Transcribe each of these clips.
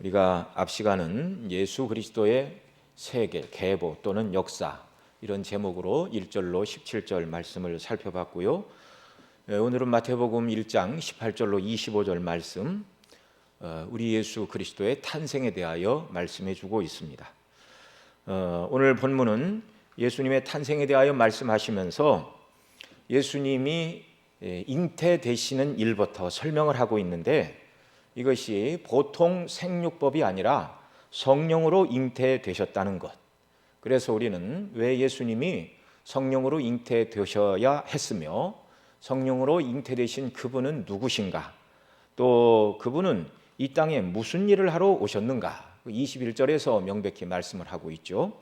우리가 앞 시간은 예수 그리스도의 세계, 계보 또는 역사 이런 제목으로 1절로 17절 말씀을 살펴봤고요. 오늘은 마태복음 1장 18절로 25절 말씀, 우리 예수 그리스도의 탄생에 대하여 말씀해 주고 있습니다. 오늘 본문은 예수님의 탄생에 대하여 말씀하시면서 예수님이 잉태되시는 일부터 설명을 하고 있는데, 이것이 보통 생육법이 아니라 성령으로 잉태되셨다는 것. 그래서 우리는 왜 예수님이 성령으로 잉태되셔야 했으며 성령으로 잉태되신 그분은 누구신가, 또 그분은 이 땅에 무슨 일을 하러 오셨는가, 21절에서 명백히 말씀을 하고 있죠.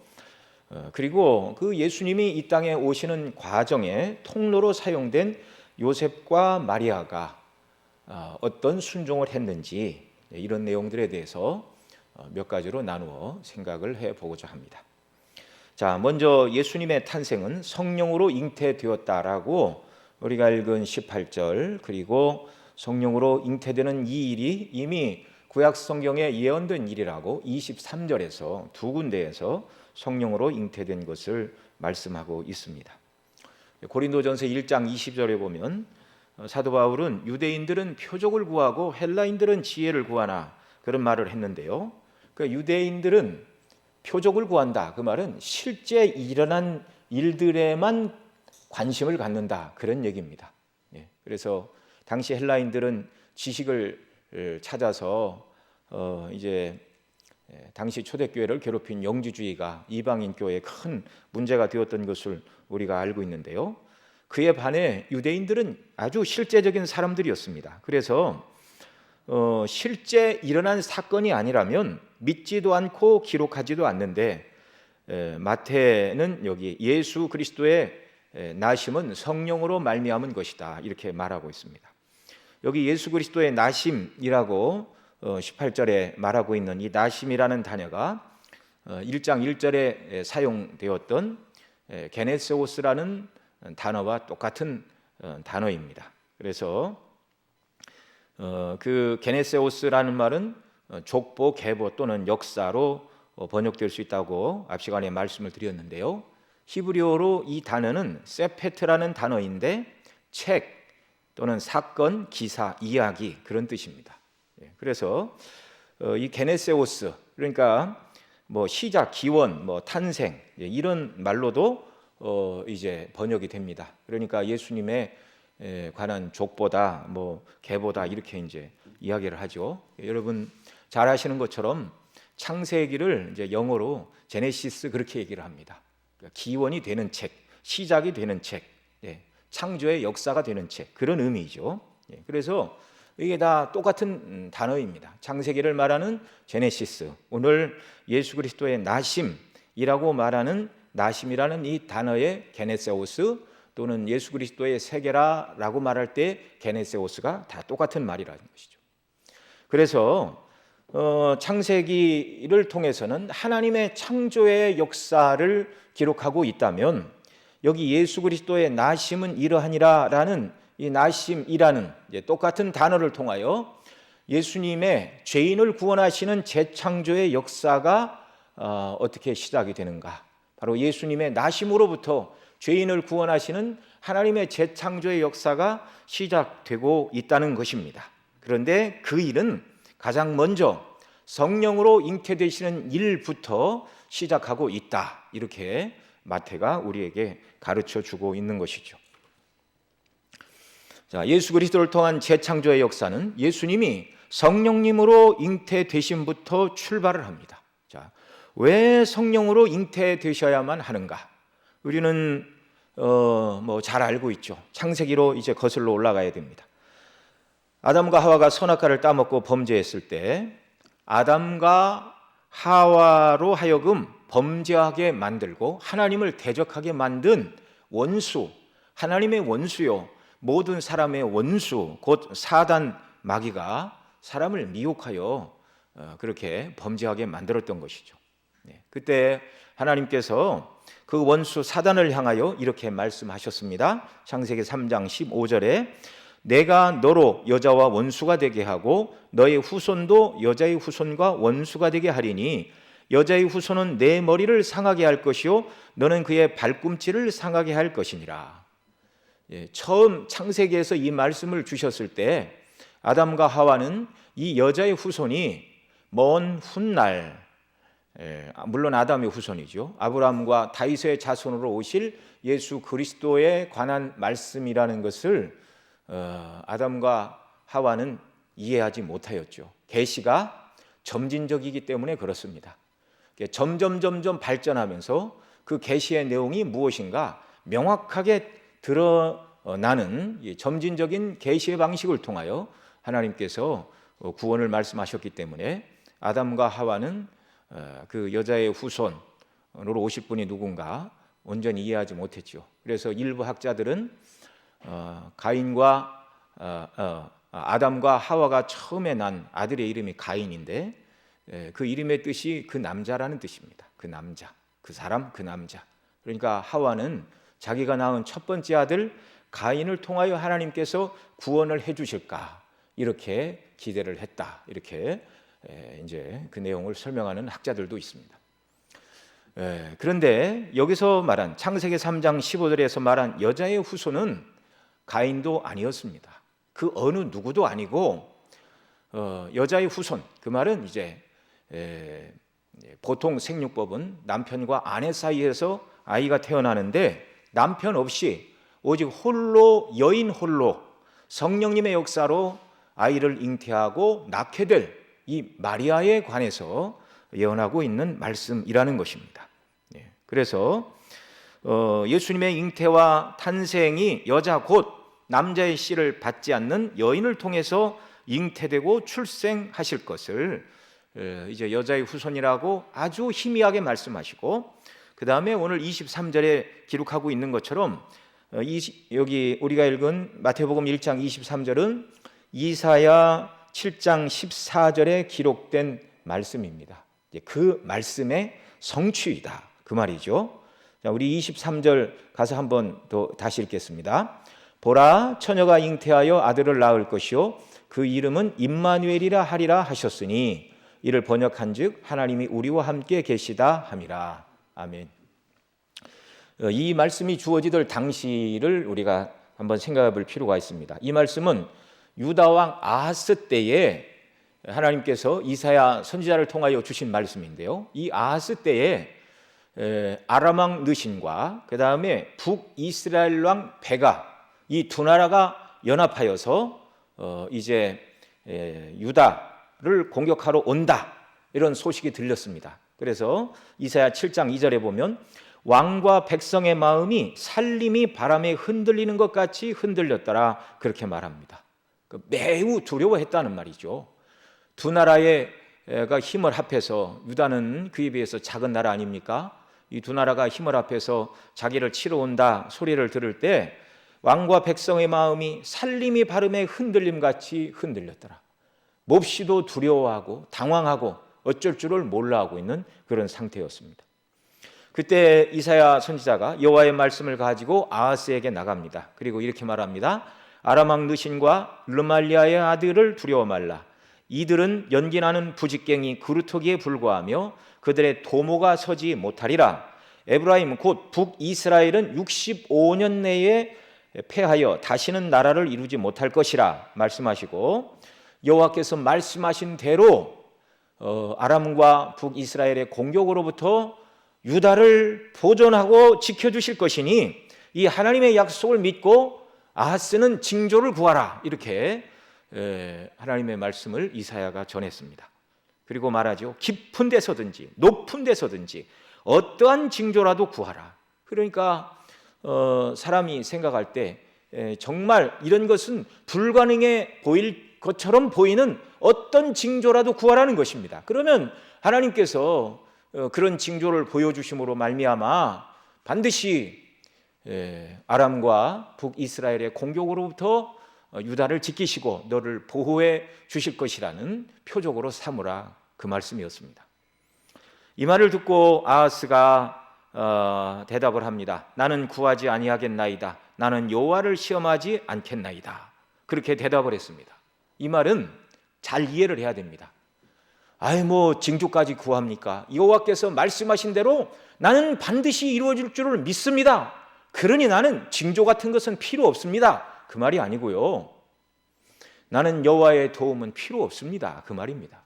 그리고 그 예수님이 이 땅에 오시는 과정에 통로로 사용된 요셉과 마리아가 어떤 순종을 했는지, 이런 내용들에 대해서 몇 가지로 나누어 생각을 해보고자 합니다. 자, 먼저 예수님의 탄생은 성령으로 잉태되었다라고 우리가 읽은 18절, 그리고 성령으로 잉태되는 이 일이 이미 구약 성경에 예언된 일이라고 23절에서 두 군데에서 성령으로 잉태된 것을 말씀하고 있습니다. 고린도전서 1장 20절에 보면 사도 바울은 유대인들은 표적을 구하고 헬라인들은 지혜를 구하나, 그런 말을 했는데요. 그러니까 유대인들은 표적을 구한다, 그 말은 실제 일어난 일들에만 관심을 갖는다, 그런 얘기입니다. 그래서 당시 헬라인들은 지식을 찾아서 이제 당시 초대교회를 괴롭힌 영지주의가 이방인 교회에 큰 문제가 되었던 것을 우리가 알고 있는데요. 그에 반해 유대인들은 아주 실제적인 사람들이었습니다. 그래서 실제 일어난 사건이 아니라면 믿지도 않고 기록하지도 않는데, 마태는 여기 예수 그리스도의 나심은 성령으로 말미암은 것이다, 이렇게 말하고 있습니다. 여기 예수 그리스도의 나심이라고 18절에 말하고 있는 이 나심이라는 단어가 1장 1절에 사용되었던 게네세오스라는 단어와 똑같은 단어입니다. 그래서 그 게네세오스라는 말은 족보, 계보 또는 역사로 번역될 수 있다고 앞 시간에 말씀을 드렸는데요. 히브리어로 이 단어는 세페트라는 단어인데 책 또는 사건, 기사, 이야기, 그런 뜻입니다. 그래서 이 게네세오스, 그러니까 뭐 시작, 기원, 뭐 탄생, 이런 말로도 이제 번역이 됩니다. 그러니까 예수님의 관한 족보다 뭐 계보다 이렇게 이제 이야기를 하죠. 여러분 잘 아시는 것처럼 창세기를 이제 영어로 제네시스 그렇게 얘기를 합니다. 그러니까 기원이 되는 책, 시작이 되는 책, 창조의 역사가 되는 책, 그런 의미죠. 그래서 이게 다 똑같은 단어입니다. 창세기를 말하는 제네시스, 오늘 예수 그리스도의 나심이라고 말하는 나심이라는 이 단어의 게네세오스, 또는 예수 그리스도의 세계라라고 말할 때 게네세오스가 다 똑같은 말이라는 것이죠. 그래서 창세기를 통해서는 하나님의 창조의 역사를 기록하고 있다면, 여기 예수 그리스도의 나심은 이러하니라라는 이 나심이라는 똑같은 단어를 통하여 예수님의 죄인을 구원하시는 재창조의 역사가 어떻게 시작이 되는가, 바로 예수님의 나심으로부터 죄인을 구원하시는 하나님의 재창조의 역사가 시작되고 있다는 것입니다. 그런데 그 일은 가장 먼저 성령으로 잉태되시는 일부터 시작하고 있다, 이렇게 마태가 우리에게 가르쳐 주고 있는 것이죠. 자, 예수 그리스도를 통한 재창조의 역사는 예수님이 성령님으로 잉태되심부터 출발을 합니다. 자, 왜 성령으로 잉태되셔야만 하는가? 우리는 뭐 잘 알고 있죠. 창세기로 이제 거슬러 올라가야 됩니다. 아담과 하와가 선악과를 따먹고 범죄했을 때 아담과 하와로 하여금 범죄하게 만들고 하나님을 대적하게 만든 원수, 하나님의 원수요, 모든 사람의 원수, 곧 사단 마귀가 사람을 미혹하여 그렇게 범죄하게 만들었던 것이죠. 그때 하나님께서 그 원수 사단을 향하여 이렇게 말씀하셨습니다. 창세기 3장 15절에 내가 너로 여자와 원수가 되게 하고 너의 후손도 여자의 후손과 원수가 되게 하리니 여자의 후손은 내 머리를 상하게 할 것이요 너는 그의 발꿈치를 상하게 할 것이니라. 처음 창세기에서 이 말씀을 주셨을 때 아담과 하와는 이 여자의 후손이 먼 훗날, 물론 아담의 후손이죠, 아브라함과 다윗의 자손으로 오실 예수 그리스도에 관한 말씀이라는 것을 아담과 하와는 이해하지 못하였죠. 계시가 점진적이기 때문에 그렇습니다. 점점 발전하면서 그 계시의 내용이 무엇인가 명확하게 드러나는 점진적인 계시의 방식을 통하여 하나님께서 구원을 말씀하셨기 때문에 아담과 하와는 그 여자의 후손으로 오실 분이 누군가 온전히 이해하지 못했죠. 그래서 일부 학자들은 가인과 아담과 하와가 처음에 난 아들의 이름이 가인인데 그 이름의 뜻이 그 남자라는 뜻입니다. 그 남자, 그 사람, 그 남자. 그러니까 하와는 자기가 낳은 첫 번째 아들 가인을 통하여 하나님께서 구원을 해주실까 이렇게 기대를 했다. 이렇게 이제 그 내용을 설명하는 학자들도 있습니다. 그런데 여기서 말한 창세기 3장 15절에서 말한 여자의 후손은 가인도 아니었습니다. 그 어느 누구도 아니고 여자의 후손, 그 말은 이제 보통 생육법은 남편과 아내 사이에서 아이가 태어나는데 남편 없이 오직 홀로, 여인 홀로 성령님의 역사로 아이를 잉태하고 낳게 될 이 마리아에 관해서 예언하고 있는 말씀이라는 것입니다. 그래서 예수님의 잉태와 탄생이 여자 곧 남자의 씨를 받지 않는 여인을 통해서 잉태되고 출생하실 것을 이제 여자의 후손이라고 아주 희미하게 말씀하시고, 그 다음에 오늘 23절에 기록하고 있는 것처럼 여기 우리가 읽은 마태복음 1장 23절은 이사야 7장 14절에 기록된 말씀입니다. 그 말씀의 성취이다 그 말이죠. 자, 우리 23절 가서 한번 더 다시 읽겠습니다. 보라, 처녀가 잉태하여 아들을 낳을 것이요 그 이름은 임마누엘이라 하리라 하셨으니 이를 번역한즉 하나님이 우리와 함께 계시다 함이라. 아멘. 이 말씀이 주어지던 당시를 우리가 한번 생각해 볼 필요가 있습니다. 이 말씀은 유다 왕 아하스 때에 하나님께서 이사야 선지자를 통하여 주신 말씀인데요. 이 아하스 때에 아람 왕 느신과 그 다음에 북이스라엘 왕 베가, 이 두 나라가 연합하여서 이제 유다를 공격하러 온다 이런 소식이 들렸습니다. 그래서 이사야 7장 2절에 보면 왕과 백성의 마음이 살림이 바람에 흔들리는 것 같이 흔들렸더라 그렇게 말합니다. 매우 두려워했다는 말이죠. 두 나라의 힘을 합해서, 유다는 그에 비해서 작은 나라 아닙니까? 이 두 나라가 힘을 합해서 자기를 치러 온다 소리를 들을 때 왕과 백성의 마음이 살림이 바람에 흔들림같이 흔들렸더라. 몹시도 두려워하고 당황하고 어쩔 줄을 몰라 하고 있는 그런 상태였습니다. 그때 이사야 선지자가 여호와의 말씀을 가지고 아하스에게 나갑니다. 그리고 이렇게 말합니다. 아람 왕 느신과 르말리아의 아들을 두려워 말라. 이들은 연기나는 부직갱이 그루터기에 불과하며 그들의 도모가 서지 못하리라. 에브라임 곧 북이스라엘은 65년 내에 패하여 다시는 나라를 이루지 못할 것이라 말씀하시고, 여호와께서 말씀하신 대로 아람과 북이스라엘의 공격으로부터 유다를 보존하고 지켜주실 것이니 이 하나님의 약속을 믿고 아하스는 징조를 구하라 이렇게 하나님의 말씀을 이사야가 전했습니다. 그리고 말하죠. 깊은 데서든지 높은 데서든지 어떠한 징조라도 구하라. 그러니까 사람이 생각할 때 정말 이런 것은 불가능해 보일 것처럼 보이는 어떤 징조라도 구하라는 것입니다. 그러면 하나님께서 그런 징조를 보여주심으로 말미암아 반드시 아람과 북이스라엘의 공격으로부터 유다를 지키시고 너를 보호해 주실 것이라는 표적으로 삼으라 그 말씀이었습니다. 이 말을 듣고 아하스가 대답을 합니다. 나는 구하지 아니하겠나이다. 나는 여호와를 시험하지 않겠나이다. 그렇게 대답을 했습니다. 이 말은 잘 이해를 해야 됩니다. 아이 뭐 징조까지 구합니까? 여호와께서 말씀하신 대로 나는 반드시 이루어질 줄을 믿습니다. 그러니 나는 징조 같은 것은 필요 없습니다. 그 말이 아니고요. 나는 여호와의 도움은 필요 없습니다. 그 말입니다.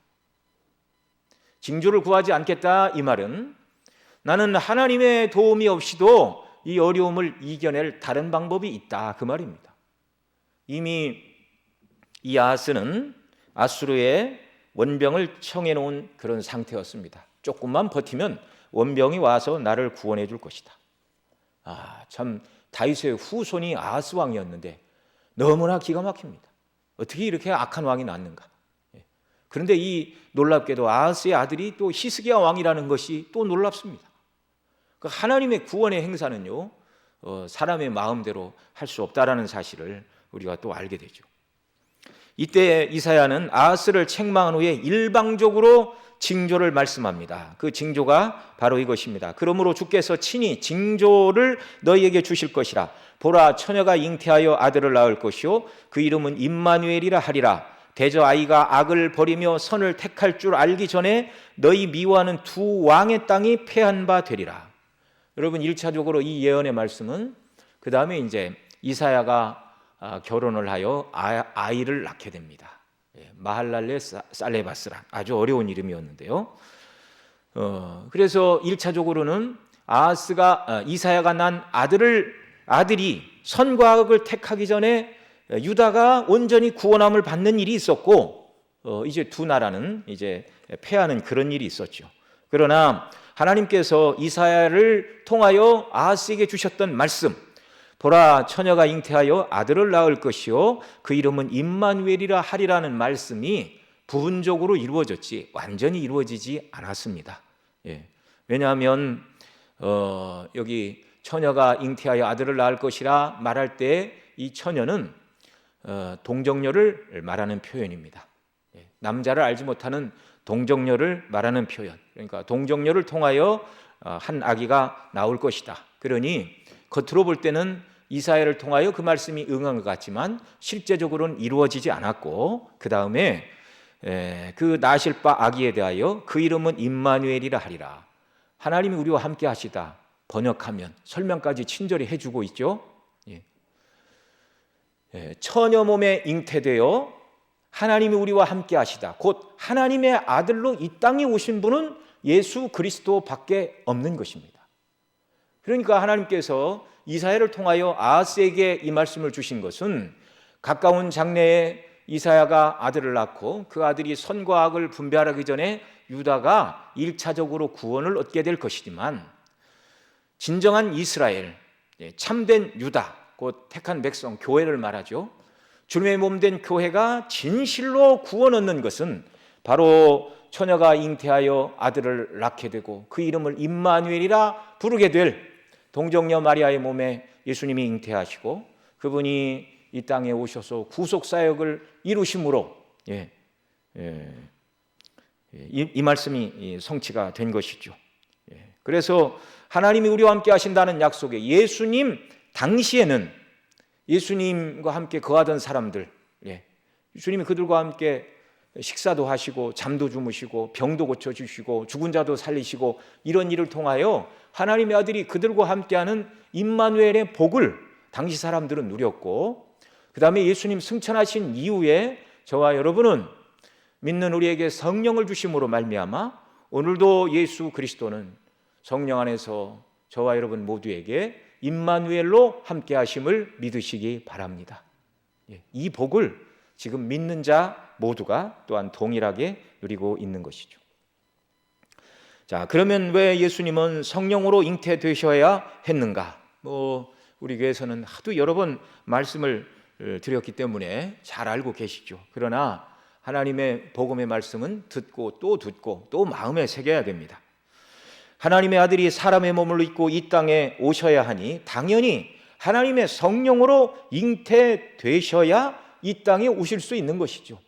징조를 구하지 않겠다 이 말은 나는 하나님의 도움이 없이도 이 어려움을 이겨낼 다른 방법이 있다 그 말입니다. 이미 이 아하스는 아수르의 원병을 청해 놓은 그런 상태였습니다. 조금만 버티면 원병이 와서 나를 구원해 줄 것이다. 참 다윗의 후손이 아하스 왕이었는데 너무나 기가 막힙니다. 어떻게 이렇게 악한 왕이 났는가? 그런데 이 놀랍게도 아하스의 아들이 또 히스기야 왕이라는 것이 또 놀랍습니다. 그 하나님의 구원의 행사는요 사람의 마음대로 할 수 없다라는 사실을 우리가 또 알게 되죠. 이때 이사야는 아하스를 책망한 후에 일방적으로 징조를 말씀합니다. 그 징조가 바로 이것입니다. 그러므로 주께서 친히 징조를 너희에게 주실 것이라. 보라, 처녀가 잉태하여 아들을 낳을 것이요 그 이름은 임마누엘이라 하리라. 대저 아이가 악을 버리며 선을 택할 줄 알기 전에 너희 미워하는 두 왕의 땅이 패한 바 되리라. 여러분 1차적으로 이 예언의 말씀은 그 다음에 이제 이사야가 결혼을 하여 아이를 낳게 됩니다. 마할랄레 살레바스라 아주 어려운 이름이었는데요. 그래서 1차적으로는 이사야가 난 아들이 선과 악을 택하기 전에 유다가 온전히 구원함을 받는 일이 있었고 이제 두 나라는 이제 패하는 그런 일이 있었죠. 그러나 하나님께서 이사야를 통하여 아하스에게 주셨던 말씀, 보라, 처녀가 잉태하여 아들을 낳을 것이요 그 이름은 임마누엘이라 하리라는 말씀이 부분적으로 이루어졌지 완전히 이루어지지 않았습니다. 왜냐하면 여기 처녀가 잉태하여 아들을 낳을 것이라 말할 때 이 처녀는 동정녀를 말하는 표현입니다. 남자를 알지 못하는 동정녀를 말하는 표현. 그러니까 동정녀를 통하여 한 아기가 나올 것이다. 그러니 겉으로 볼 때는 이사야를 통하여 그 말씀이 응한 것 같지만 실제적으로는 이루어지지 않았고 그 다음에 그 나실 바 아기에 대하여 그 이름은 임마누엘이라 하리라. 하나님이 우리와 함께 하시다. 번역하면 설명까지 친절히 해주고 있죠. 처녀 몸에 잉태되어 하나님이 우리와 함께 하시다. 곧 하나님의 아들로 이 땅에 오신 분은 예수 그리스도밖에 없는 것입니다. 그러니까 하나님께서 이사야를 통하여 아하스에게 이 말씀을 주신 것은 가까운 장래에 이사야가 아들을 낳고 그 아들이 선과 악을 분별하기 전에 유다가 1차적으로 구원을 얻게 될 것이지만 진정한 이스라엘, 참된 유다, 곧 택한 백성, 교회를 말하죠. 주님의 몸된 교회가 진실로 구원 얻는 것은 바로 처녀가 잉태하여 아들을 낳게 되고 그 이름을 임마누엘이라 부르게 될 동정녀 마리아의 몸에 예수님이 잉태하시고 그분이 이 땅에 오셔서 구속사역을 이루심으로 이 말씀이 성취가 된 것이죠. 그래서 하나님이 우리와 함께 하신다는 약속에 예수님 당시에는 예수님과 함께 거하던 사람들, 주님이 그들과 함께 식사도 하시고 잠도 주무시고 병도 고쳐주시고 죽은 자도 살리시고 이런 일을 통하여 하나님의 아들이 그들과 함께하는 임마누엘의 복을 당시 사람들은 누렸고 그 다음에 예수님 승천하신 이후에 저와 여러분은 믿는 우리에게 성령을 주심으로 말미암아 오늘도 예수 그리스도는 성령 안에서 저와 여러분 모두에게 임마누엘로 함께 하심을 믿으시기 바랍니다. 이 복을 지금 믿는 자 모두가 또한 동일하게 누리고 있는 것이죠. 자, 그러면 왜 예수님은 성령으로 잉태되셔야 했는가? 우리 교회에서는 하도 여러 번 말씀을 드렸기 때문에 잘 알고 계시죠. 그러나 하나님의 복음의 말씀은 듣고 또 마음에 새겨야 됩니다. 하나님의 아들이 사람의 몸을 입고 이 땅에 오셔야 하니 당연히 하나님의 성령으로 잉태되셔야 이 땅에 오실 수 있는 것이죠.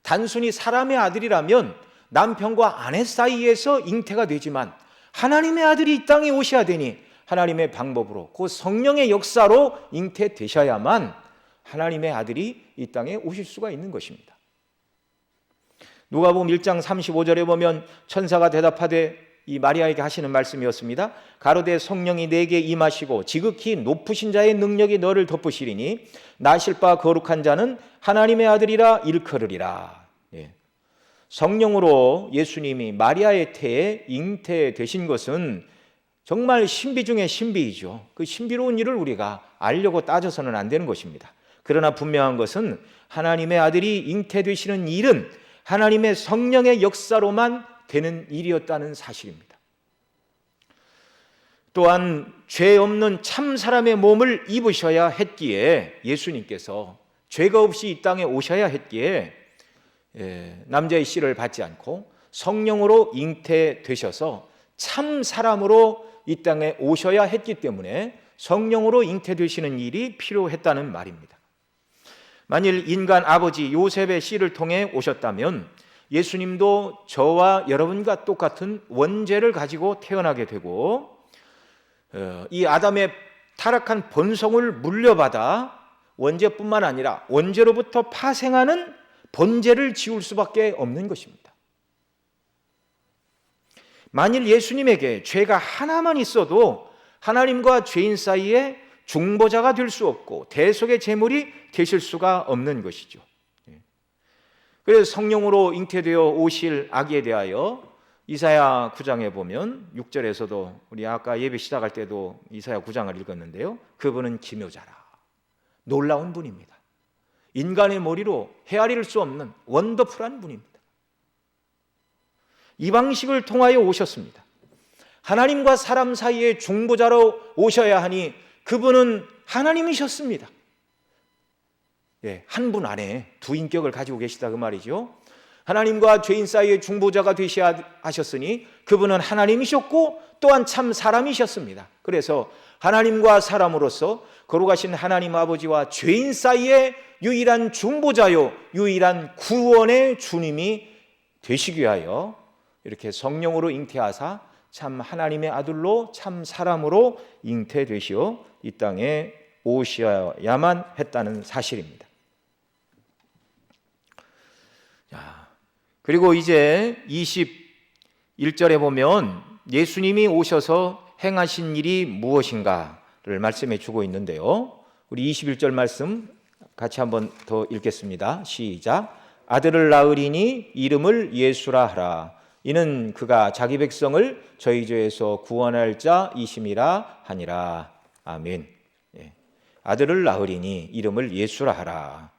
단순히 사람의 아들이라면 남편과 아내 사이에서 잉태가 되지만 하나님의 아들이 이 땅에 오셔야 되니 하나님의 방법으로 그 성령의 역사로 잉태되셔야만 하나님의 아들이 이 땅에 오실 수가 있는 것입니다. 누가복음 1장 35절에 보면 천사가 대답하되 이 마리아에게 하시는 말씀이었습니다. 가로되 성령이 내게 임하시고 지극히 높으신 자의 능력이 너를 덮으시리니 나실 바 거룩한 자는 하나님의 아들이라 일컬으리라. 예. 성령으로 예수님이 마리아의 태에 잉태되신 것은 정말 신비 중에 신비이죠. 그 신비로운 일을 우리가 알려고 따져서는 안 되는 것입니다. 그러나 분명한 것은 하나님의 아들이 잉태되시는 일은 하나님의 성령의 역사로만 되는 일이었다는 사실입니다. 또한 죄 없는 참 사람의 몸을 입으셔야 했기에 예수님께서 죄가 없이 이 땅에 오셔야 했기에 남자의 씨를 받지 않고 성령으로 잉태되셔서 참 사람으로 이 땅에 오셔야 했기 때문에 성령으로 잉태되시는 일이 필요했다는 말입니다. 만일 인간 아버지 요셉의 씨를 통해 오셨다면 예수님도 저와 여러분과 똑같은 원죄를 가지고 태어나게 되고 이 아담의 타락한 본성을 물려받아 원죄뿐만 아니라 원죄로부터 파생하는 번제를 지울 수밖에 없는 것입니다. 만일 예수님에게 죄가 하나만 있어도 하나님과 죄인 사이에 중보자가 될 수 없고 대속의 제물이 되실 수가 없는 것이죠. 그래서 성령으로 잉태되어 오실 아기에 대하여 이사야 9장에 보면 6절에서도 우리 아까 예배 시작할 때도 이사야 9장을 읽었는데요. 그분은 기묘자라. 놀라운 분입니다. 인간의 머리로 헤아릴 수 없는 원더풀한 분입니다. 이 방식을 통하여 오셨습니다. 하나님과 사람 사이의 중보자로 오셔야 하니 그분은 하나님이셨습니다. 한 분 안에 두 인격을 가지고 계시다 그 말이죠. 하나님과 죄인 사이의 중보자가 되셔야 하셨으니 그분은 하나님이셨고 또한 참 사람이셨습니다. 그래서 하나님과 사람으로서 거룩하신 하나님 아버지와 죄인 사이의 유일한 중보자요 유일한 구원의 주님이 되시기 위하여 이렇게 성령으로 잉태하사 참 하나님의 아들로 참 사람으로 잉태되시어 이 땅에 오셔야만 했다는 사실입니다. 그리고 이제 21절에 보면 예수님이 오셔서 행하신 일이 무엇인가를 말씀해 주고 있는데요. 우리 21절 말씀 같이 한번 더 읽겠습니다. 시작. 아들을 낳으리니 이름을 예수라 하라. 이는 그가 자기 백성을 저희 죄에서 구원할 자이심이라 하니라. 아멘. 아들을 낳으리니 이름을 예수라 하라.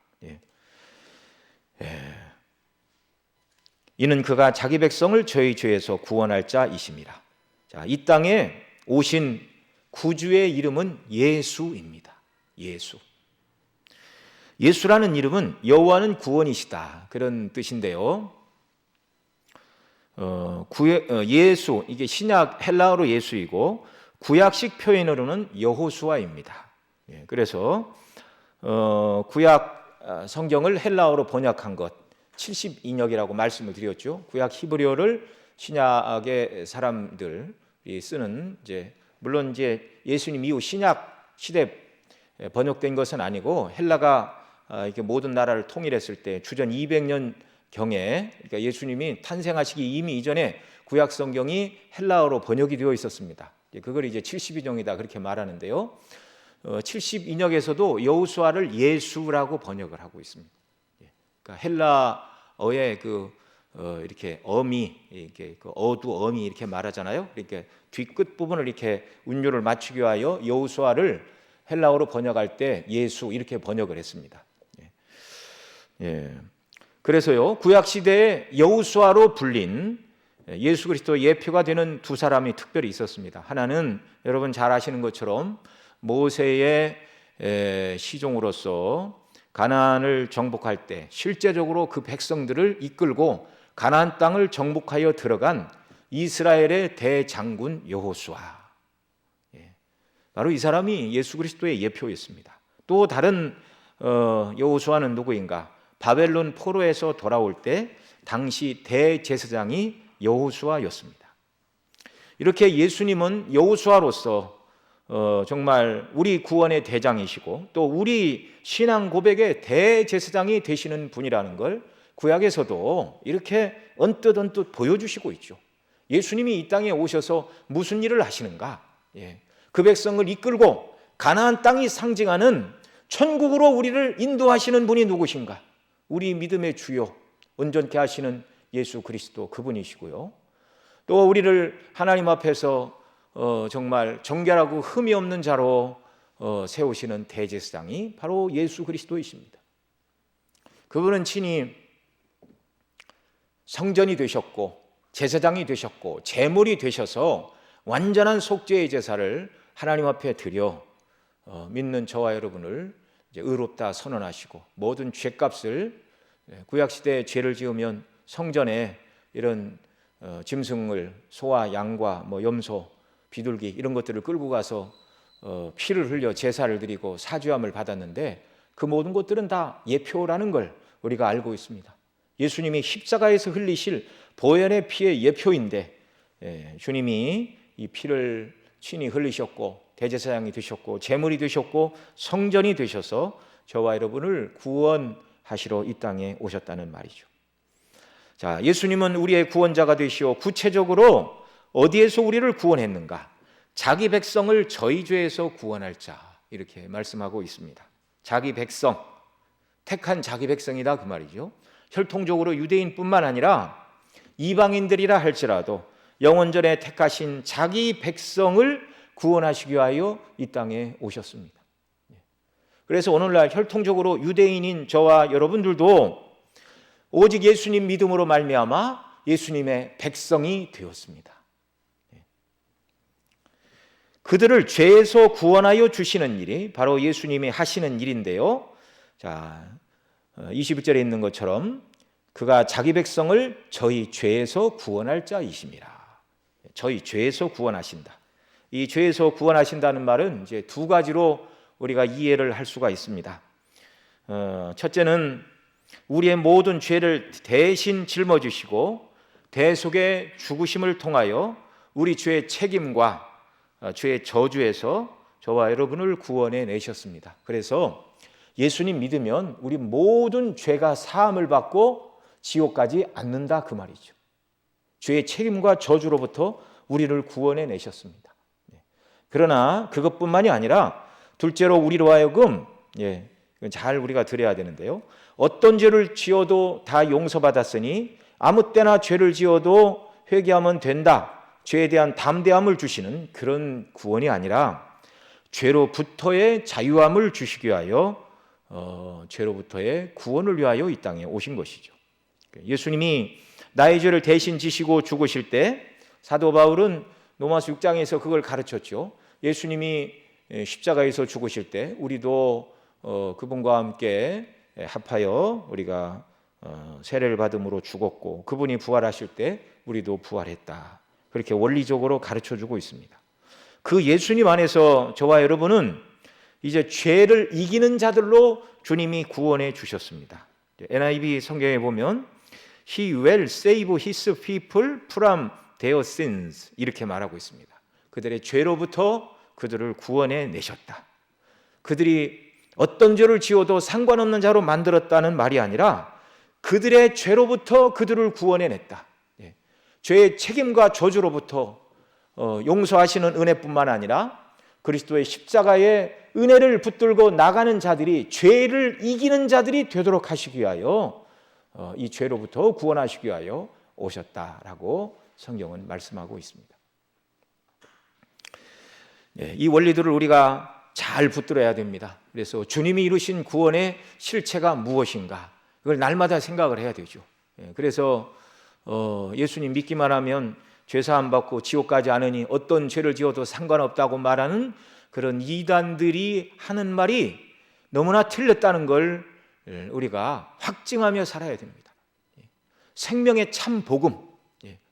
이는 그가 자기 백성을 저희 죄에서 구원할 자이심이라. 자, 이 땅에 오신 구주의 이름은 예수입니다. 예수. 예수라는 이름은 여호와는 구원이시다 그런 뜻인데요. 예수 이게 신약 헬라어로 예수이고 구약식 표현으로는 여호수아입니다. 그래서 구약 성경을 헬라어로 번역한 것 70인역이라고 말씀을 드렸죠. 구약 히브리어를 신약의 사람들이 쓰는 물론 예수님 이후 신약 시대 번역된 것은 아니고 헬라가 이렇게 모든 나라를 통일했을 때 주전 200년 경에 그러니까 예수님이 탄생하시기 이미 이전에 구약 성경이 헬라어로 번역이 되어 있었습니다. 그걸 70인역이다 그렇게 말하는데요. 70인역에서도 여호수아를 예수라고 번역을 하고 있습니다. 그러니까 헬라어의 이렇게 어미 이렇게 어두 어미 이렇게 말하잖아요. 이렇게 뒤끝 부분을 이렇게 운율을 맞추기 위하여 여호수아를 헬라어로 번역할 때 예수 이렇게 번역을 했습니다. 그래서요 구약 시대에 여호수아로 불린 예수 그리스도의 예표가 되는 두 사람이 특별히 있었습니다. 하나는 여러분 잘 아시는 것처럼 모세의 시종으로서 가나안을 정복할 때 실제적으로 그 백성들을 이끌고 가나안 땅을 정복하여 들어간 이스라엘의 대장군 여호수아. 바로 이 사람이 예수 그리스도의 예표였습니다. 또 다른 여호수아는 누구인가? 바벨론 포로에서 돌아올 때 당시 대제사장이 여호수아였습니다. 이렇게 예수님은 여호수아로서 정말 우리 구원의 대장이시고 또 우리 신앙 고백의 대제사장이 되시는 분이라는 걸 구약에서도 이렇게 언뜻 보여주시고 있죠. 예수님이 이 땅에 오셔서 무슨 일을 하시는가? 그 백성을 이끌고 가나안 땅이 상징하는 천국으로 우리를 인도하시는 분이 누구신가? 우리 믿음의 주요, 온전케 하시는 예수 그리스도 그분이시고요. 또 우리를 하나님 앞에서 정말 정결하고 흠이 없는 자로 세우시는 대제사장이 바로 예수 그리스도이십니다. 그분은 친히 성전이 되셨고 제사장이 되셨고 제물이 되셔서 완전한 속죄의 제사를 하나님 앞에 드려 믿는 저와 여러분을 이제 의롭다 선언하시고 모든 죄값을, 구약시대에 죄를 지으면 성전에 이런 짐승을, 소와 양과 염소, 비둘기 이런 것들을 끌고 가서 피를 흘려 제사를 드리고 사죄함을 받았는데 그 모든 것들은 다 예표라는 걸 우리가 알고 있습니다. 예수님이 십자가에서 흘리실 보혈의 피의 예표인데 주님이 이 피를 친히 흘리셨고 대제사장이 되셨고 제물이 되셨고 성전이 되셔서 저와 여러분을 구원하시러 이 땅에 오셨다는 말이죠. 자, 예수님은 우리의 구원자가 되시오 구체적으로 어디에서 우리를 구원했는가? 자기 백성을 저희 죄에서 구원할 자, 이렇게 말씀하고 있습니다. 자기 백성, 택한 자기 백성이다 그 말이죠. 혈통적으로 유대인뿐만 아니라 이방인들이라 할지라도 영원전에 택하신 자기 백성을 구원하시기 위하여 이 땅에 오셨습니다. 그래서 오늘날 혈통적으로 유대인인 저와 여러분들도 오직 예수님 믿음으로 말미암아 예수님의 백성이 되었습니다. 그들을 죄에서 구원하여 주시는 일이 바로 예수님이 하시는 일인데요. 자, 21절에 있는 것처럼 그가 자기 백성을 저희 죄에서 구원할 자이심이라. 저희 죄에서 구원하신다. 이 죄에서 구원하신다는 말은 이제 두 가지로 우리가 이해를 할 수가 있습니다. 첫째는 우리의 모든 죄를 대신 짊어지시고 대속의 죽으심을 통하여 우리 죄의 책임과 죄의 저주에서 저와 여러분을 구원해 내셨습니다. 그래서 예수님 믿으면 우리 모든 죄가 사함을 받고 지옥까지 않는다 그 말이죠. 죄의 책임과 저주로부터 우리를 구원해 내셨습니다. 그러나 그것뿐만이 아니라 둘째로 우리로 하여금 잘 우리가 들어야 되는데요. 어떤 죄를 지어도 다 용서받았으니 아무 때나 죄를 지어도 회개하면 된다. 죄에 대한 담대함을 주시는 그런 구원이 아니라 죄로부터의 자유함을 주시기 위하여 죄로부터의 구원을 위하여 이 땅에 오신 것이죠. 예수님이 나의 죄를 대신 지시고 죽으실 때 사도 바울은 로마서 6장에서 그걸 가르쳤죠. 예수님이 십자가에서 죽으실 때 우리도 그분과 함께 합하여 우리가 세례를 받음으로 죽었고 그분이 부활하실 때 우리도 부활했다. 그렇게 원리적으로 가르쳐주고 있습니다. 그 예수님 안에서 저와 여러분은 이제 죄를 이기는 자들로 주님이 구원해 주셨습니다. NIV 성경에 보면 He will save his people from their sins 이렇게 말하고 있습니다. 그들의 죄로부터 그들을 구원해 내셨다. 그들이 어떤 죄를 지어도 상관없는 자로 만들었다는 말이 아니라 그들의 죄로부터 그들을 구원해 냈다. 죄의 책임과 저주로부터 용서하시는 은혜뿐만 아니라 그리스도의 십자가의 은혜를 붙들고 나가는 자들이 죄를 이기는 자들이 되도록 하시기 위하여 이 죄로부터 구원하시기 위하여 오셨다라고 성경은 말씀하고 있습니다. 이 원리들을 우리가 잘 붙들어야 됩니다. 그래서 주님이 이루신 구원의 실체가 무엇인가 이걸 날마다 생각을 해야 되죠. 그래서 예수님 믿기만 하면 죄사함 받고 지옥 가지 않으니 어떤 죄를 지어도 상관없다고 말하는 그런 이단들이 하는 말이 너무나 틀렸다는 걸 우리가 확증하며 살아야 됩니다. 생명의 참 복음,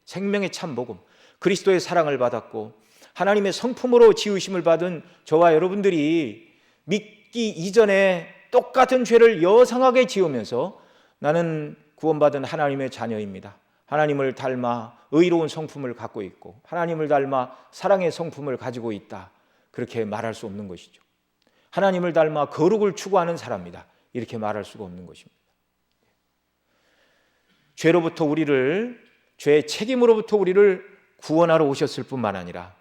생명의 참 복음, 그리스도의 사랑을 받았고 하나님의 성품으로 지으심을 받은 저와 여러분들이 믿기 이전에 똑같은 죄를 여상하게 지으면서 나는 구원받은 하나님의 자녀입니다. 하나님을 닮아 의로운 성품을 갖고 있고 하나님을 닮아 사랑의 성품을 가지고 있다. 그렇게 말할 수 없는 것이죠. 하나님을 닮아 거룩을 추구하는 사람이다, 이렇게 말할 수가 없는 것입니다. 죄로부터 우리를, 죄의 책임으로부터 우리를 구원하러 오셨을 뿐만 아니라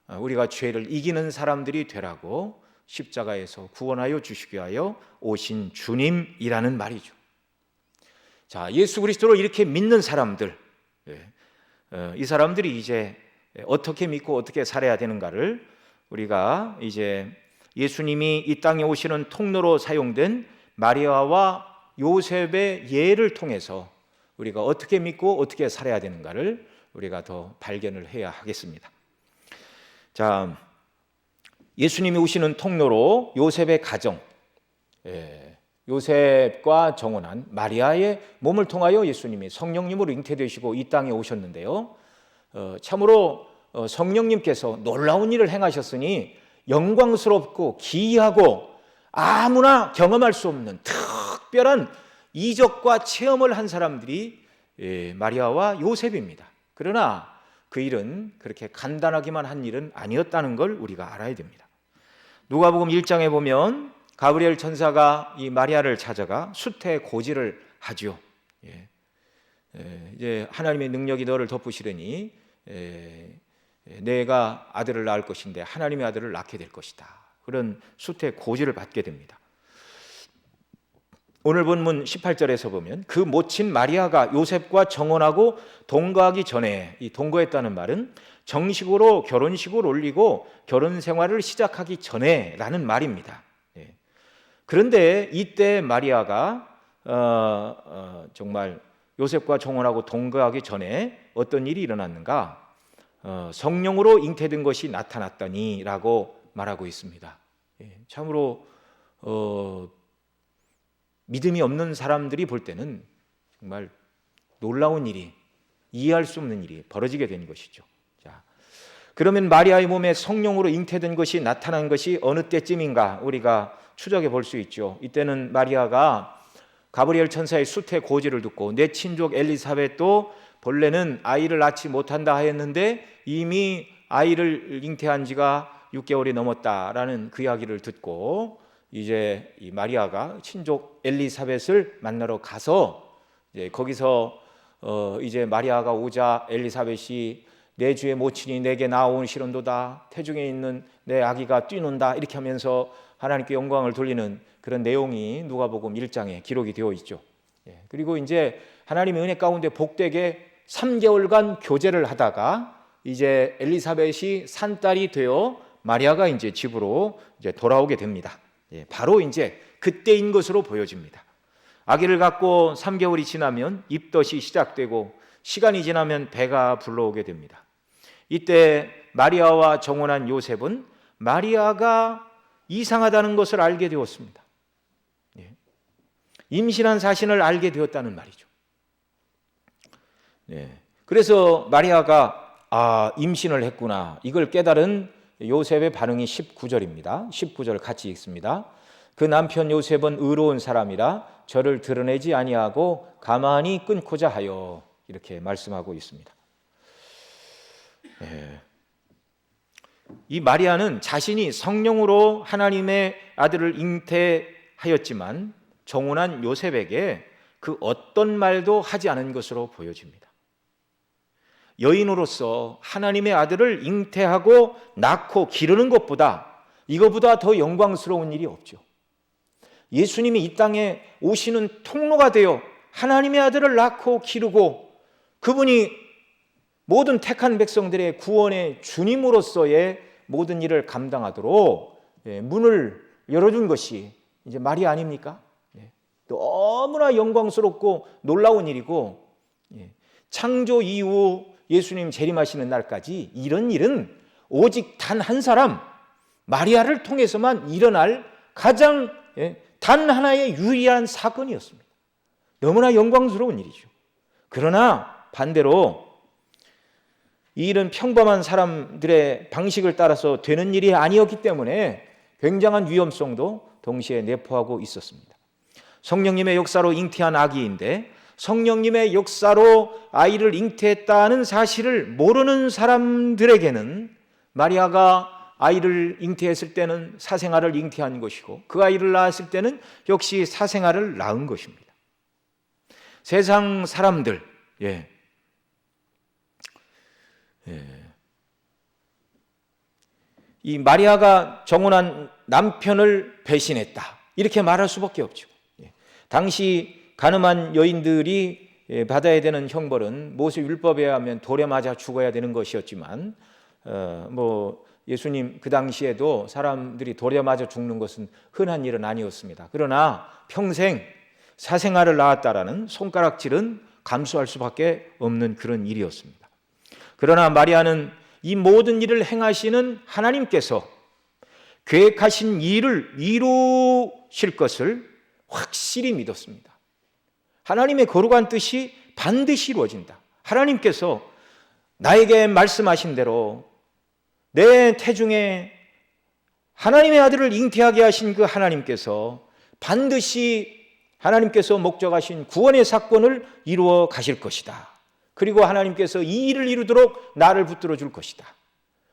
우리가 죄를 이기는 사람들이 되라고 십자가에서 구원하여 주시기 위하여 오신 주님이라는 말이죠. 자, 예수 그리스도를 이렇게 믿는 사람들, 이 사람들이 이제 어떻게 믿고 어떻게 살아야 되는가를 우리가 이제 예수님이 이 땅에 오시는 통로로 사용된 마리아와 요셉의 예를 통해서 우리가 어떻게 믿고 어떻게 살아야 되는가를 우리가 더 발견을 해야 하겠습니다. 자, 예수님이 오시는 통로로 요셉의 가정, 요셉과 정혼한 마리아의 몸을 통하여 예수님이 성령님으로 잉태되시고 이 땅에 오셨는데요, 참으로 성령님께서 놀라운 일을 행하셨으니 영광스럽고 기이하고 아무나 경험할 수 없는 특별한 이적과 체험을 한 사람들이 마리아와 요셉입니다. 그러나 그 일은 그렇게 간단하기만 한 일은 아니었다는 걸 우리가 알아야 됩니다. 누가복음 1장에 보면 가브리엘 천사가 이 마리아를 찾아가 수태 고지를 하죠. 이제 하나님의 능력이 너를 덮으시려니 내가 아들을 낳을 것인데 하나님의 아들을 낳게 될 것이다, 그런 수태 고지를 받게 됩니다. 오늘 본문 18절에서 보면 그 모친 마리아가 요셉과 정혼하고 동거하기 전에, 이 동거했다는 말은 정식으로 결혼식을 올리고 결혼 생활을 시작하기 전에 라는 말입니다. 그런데 이때 마리아가 정말 요셉과 정혼하고 동거하기 전에 어떤 일이 일어났는가? 성령으로 잉태된 것이 나타났더니 라고 말하고 있습니다. 참으로 믿음이 없는 사람들이 볼 때는 정말 놀라운 일이, 이해할 수 없는 일이 벌어지게 된 것이죠. 자, 그러면 마리아의 몸에 성령으로 잉태된 것이 나타난 것이 어느 때쯤인가 우리가 추적해 볼 수 있죠. 이때는 마리아가 가브리엘 천사의 수태 고지를 듣고 내 친족 엘리사벳도 본래는 아이를 낳지 못한다 하였는데 이미 아이를 잉태한 지가 6개월이 넘었다라는 그 이야기를 듣고 이제 이 마리아가 친족 엘리사벳을 만나러 가서 이제 거기서 이제 마리아가 오자 엘리사벳이 내 주의 모친이 내게 나오시는도다, 태중에 있는 내 아기가 뛰논다, 이렇게 하면서 하나님께 영광을 돌리는 그런 내용이 누가복음 1장에 기록이 되어 있죠. 그리고 이제 하나님의 은혜 가운데 복되게 3개월간 교제를 하다가 이제 엘리사벳이 산딸이 되어 마리아가 이제 집으로 이제 돌아오게 됩니다. 바로 이제 그때인 것으로 보여집니다. 아기를 갖고 3개월이 지나면 입덧이 시작되고 시간이 지나면 배가 불러오게 됩니다. 이때 마리아와 정혼한 요셉은 마리아가 이상하다는 것을 알게 되었습니다. 임신한 사실을 알게 되었다는 말이죠. 그래서 마리아가 임신을 했구나, 이걸 깨달은 요셉의 반응이 19절입니다. 19절 같이 읽습니다. 그 남편 요셉은 의로운 사람이라 저를 드러내지 아니하고 가만히 끊고자 하여, 이렇게 말씀하고 있습니다. 이 마리아는 자신이 성령으로 하나님의 아들을 잉태하였지만 정혼한 요셉에게 그 어떤 말도 하지 않은 것으로 보여집니다. 여인으로서 하나님의 아들을 잉태하고 낳고 기르는 것보다, 이거보다 더 영광스러운 일이 없죠. 예수님이 이 땅에 오시는 통로가 되어 하나님의 아들을 낳고 기르고 그분이 모든 택한 백성들의 구원의 주님으로서의 모든 일을 감당하도록 문을 열어준 것이 이제 말이 아닙니까? 너무나 영광스럽고 놀라운 일이고, 창조 이후 예수님 재림하시는 날까지 이런 일은 오직 단 한 사람, 마리아를 통해서만 일어날 가장 단 하나의 유일한 사건이었습니다. 너무나 영광스러운 일이죠. 그러나 반대로 이 일은 평범한 사람들의 방식을 따라서 되는 일이 아니었기 때문에 굉장한 위험성도 동시에 내포하고 있었습니다. 성령님의 역사로 잉태한 아기인데 성령님의 역사로 아이를 잉태했다는 사실을 모르는 사람들에게는 마리아가 아이를 잉태했을 때는 사생아를 잉태한 것이고 그 아이를 낳았을 때는 역시 사생아를 낳은 것입니다. 세상 사람들, 이 마리아가 정혼한 남편을 배신했다, 이렇게 말할 수밖에 없죠. 당시 가늠한 여인들이 받아야 되는 형벌은 모세 율법에 의하면 돌에 맞아 죽어야 되는 것이었지만 예수님 그 당시에도 사람들이 돌에 맞아 죽는 것은 흔한 일은 아니었습니다. 그러나 평생 사생아를 낳았다라는 손가락질은 감수할 수밖에 없는 그런 일이었습니다. 그러나 마리아는 이 모든 일을 행하시는 하나님께서 계획하신 일을 이루실 것을 확실히 믿었습니다. 하나님의 거룩한 뜻이 반드시 이루어진다. 하나님께서 나에게 말씀하신 대로 내 태중에 하나님의 아들을 잉태하게 하신 그 하나님께서 반드시 하나님께서 목적하신 구원의 사건을 이루어 가실 것이다. 그리고 하나님께서 이 일을 이루도록 나를 붙들어 줄 것이다.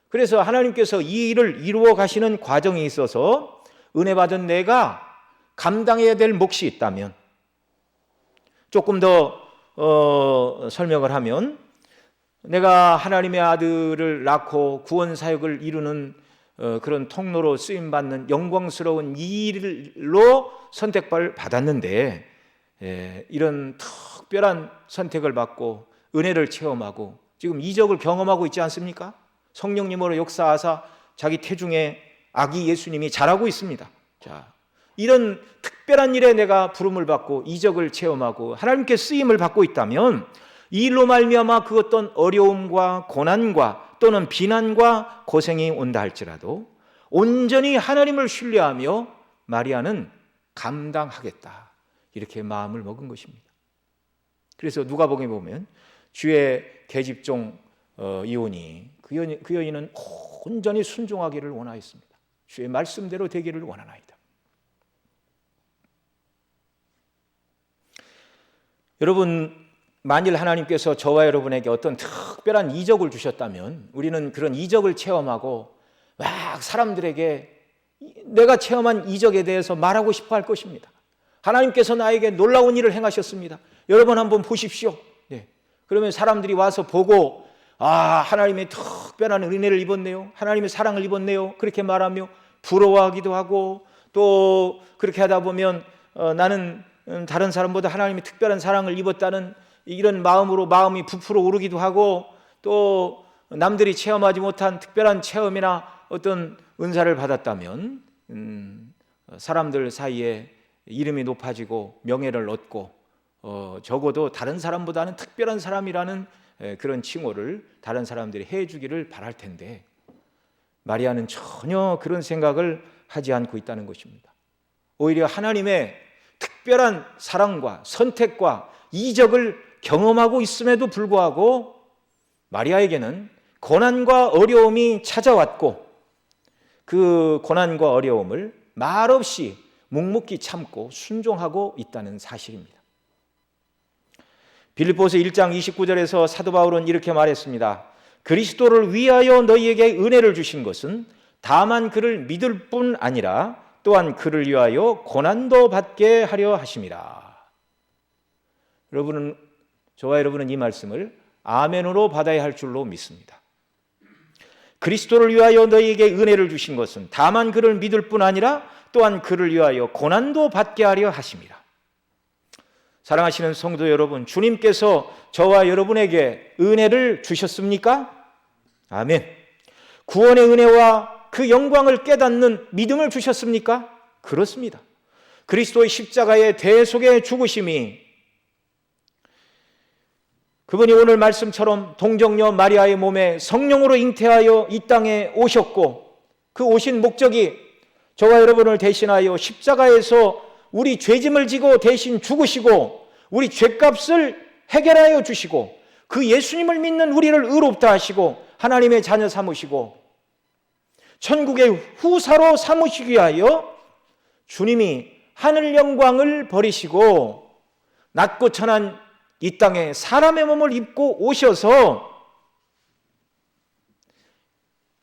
그래서 하나님께서 이 일을 이루어 가시는 과정에 있어서 은혜 받은 내가 감당해야 될 몫이 있다면, 조금 더 설명을 하면, 내가 하나님의 아들을 낳고 구원 사역을 이루는 그런 통로로 쓰임받는 영광스러운 이 일로 선택을 받았는데, 이런 특별한 선택을 받고 은혜를 체험하고 지금 이적을 경험하고 있지 않습니까? 성령님으로 역사하사 자기 태중에 아기 예수님이 자라고 있습니다. 자, 이런 특별한 일에 내가 부름을 받고 이적을 체험하고 하나님께 쓰임을 받고 있다면 이 일로 말미암아 그 어떤 어려움과 고난과 또는 비난과 고생이 온다 할지라도 온전히 하나님을 신뢰하며 마리아는 감당하겠다, 이렇게 마음을 먹은 것입니다. 그래서 누가복음에 보면 주의 계집종 이온이 그 여인은 온전히 순종하기를 원하였습니다. 주의 말씀대로 되기를 원하나이다. 여러분, 만일 하나님께서 저와 여러분에게 어떤 특별한 이적을 주셨다면 우리는 그런 이적을 체험하고 막 사람들에게 내가 체험한 이적에 대해서 말하고 싶어 할 것입니다. 하나님께서 나에게 놀라운 일을 행하셨습니다. 여러분 한번 보십시오. 그러면 사람들이 와서 보고 하나님의 특별한 은혜를 입었네요, 하나님의 사랑을 입었네요, 그렇게 말하며 부러워하기도 하고, 또 그렇게 하다 보면 나는 다른 사람보다 하나님의 특별한 사랑을 입었다는 이런 마음으로 마음이 부풀어 오르기도 하고, 또 남들이 체험하지 못한 특별한 체험이나 어떤 은사를 받았다면 사람들 사이에 이름이 높아지고 명예를 얻고 적어도 다른 사람보다는 특별한 사람이라는 그런 칭호를 다른 사람들이 해주기를 바랄 텐데, 마리아는 전혀 그런 생각을 하지 않고 있다는 것입니다. 오히려 하나님의 특별한 사랑과 선택과 이적을 경험하고 있음에도 불구하고 마리아에게는 고난과 어려움이 찾아왔고, 그 고난과 어려움을 말없이 묵묵히 참고 순종하고 있다는 사실입니다. 빌립보서 1장 29절에서 사도 바울은 이렇게 말했습니다. 그리스도를 위하여 너희에게 은혜를 주신 것은 다만 그를 믿을 뿐 아니라 또한 그를 위하여 고난도 받게 하려 하심이라. 저와 여러분은 이 말씀을 아멘으로 받아야 할 줄로 믿습니다. 그리스도를 위하여 너희에게 은혜를 주신 것은 다만 그를 믿을 뿐 아니라 또한 그를 위하여 고난도 받게 하려 하심이라. 사랑하시는 성도 여러분, 주님께서 저와 여러분에게 은혜를 주셨습니까? 아멘. 구원의 은혜와 그 영광을 깨닫는 믿음을 주셨습니까? 그렇습니다. 그리스도의 십자가의 대속의 죽으심이, 그분이 오늘 말씀처럼 동정녀 마리아의 몸에 성령으로 잉태하여 이 땅에 오셨고, 그 오신 목적이 저와 여러분을 대신하여 십자가에서 우리 죄짐을 지고 대신 죽으시고 우리 죄값을 해결하여 주시고, 그 예수님을 믿는 우리를 의롭다 하시고 하나님의 자녀 삼으시고 천국의 후사로 삼으시기 위하여 주님이 하늘 영광을 버리시고 낮고 천한 이 땅에 사람의 몸을 입고 오셔서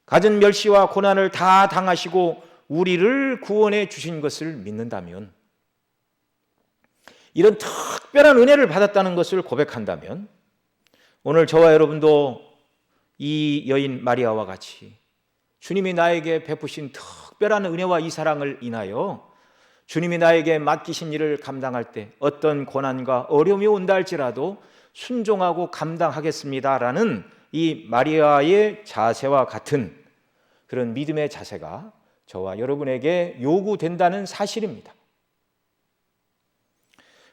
갖은 멸시와 고난을 다 당하시고 우리를 구원해 주신 것을 믿는다면, 이런 특별한 은혜를 받았다는 것을 고백한다면, 오늘 저와 여러분도 이 여인 마리아와 같이 주님이 나에게 베푸신 특별한 은혜와 이 사랑을 인하여 주님이 나에게 맡기신 일을 감당할 때 어떤 고난과 어려움이 온다 할지라도 순종하고 감당하겠습니다라는 이 마리아의 자세와 같은 그런 믿음의 자세가 저와 여러분에게 요구된다는 사실입니다.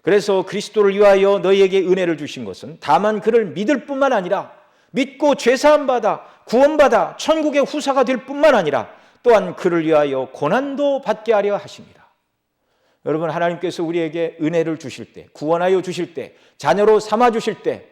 그래서 그리스도를 위하여 너희에게 은혜를 주신 것은 다만 그를 믿을 뿐만 아니라 믿고 죄사함 받아 구원받아 천국의 후사가 될 뿐만 아니라 또한 그를 위하여 고난도 받게 하려 하십니다. 여러분, 하나님께서 우리에게 은혜를 주실 때, 구원하여 주실 때, 자녀로 삼아 주실 때,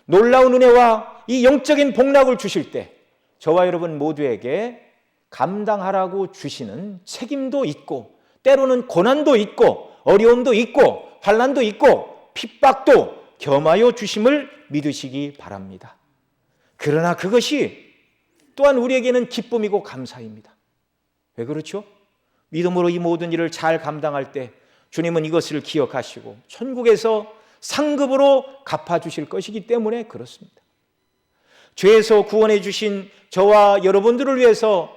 놀라운 은혜와 이 영적인 복락을 주실 때 저와 여러분 모두에게 감당하라고 주시는 책임도 있고, 때로는 고난도 있고, 어려움도 있고, 환난도 있고, 핍박도 겸하여 주심을 믿으시기 바랍니다. 그러나 그것이 또한 우리에게는 기쁨이고 감사입니다. 왜 그렇죠? 믿음으로 이 모든 일을 잘 감당할 때 주님은 이것을 기억하시고 천국에서 상급으로 갚아주실 것이기 때문에 그렇습니다. 죄에서 구원해 주신 저와 여러분들을 위해서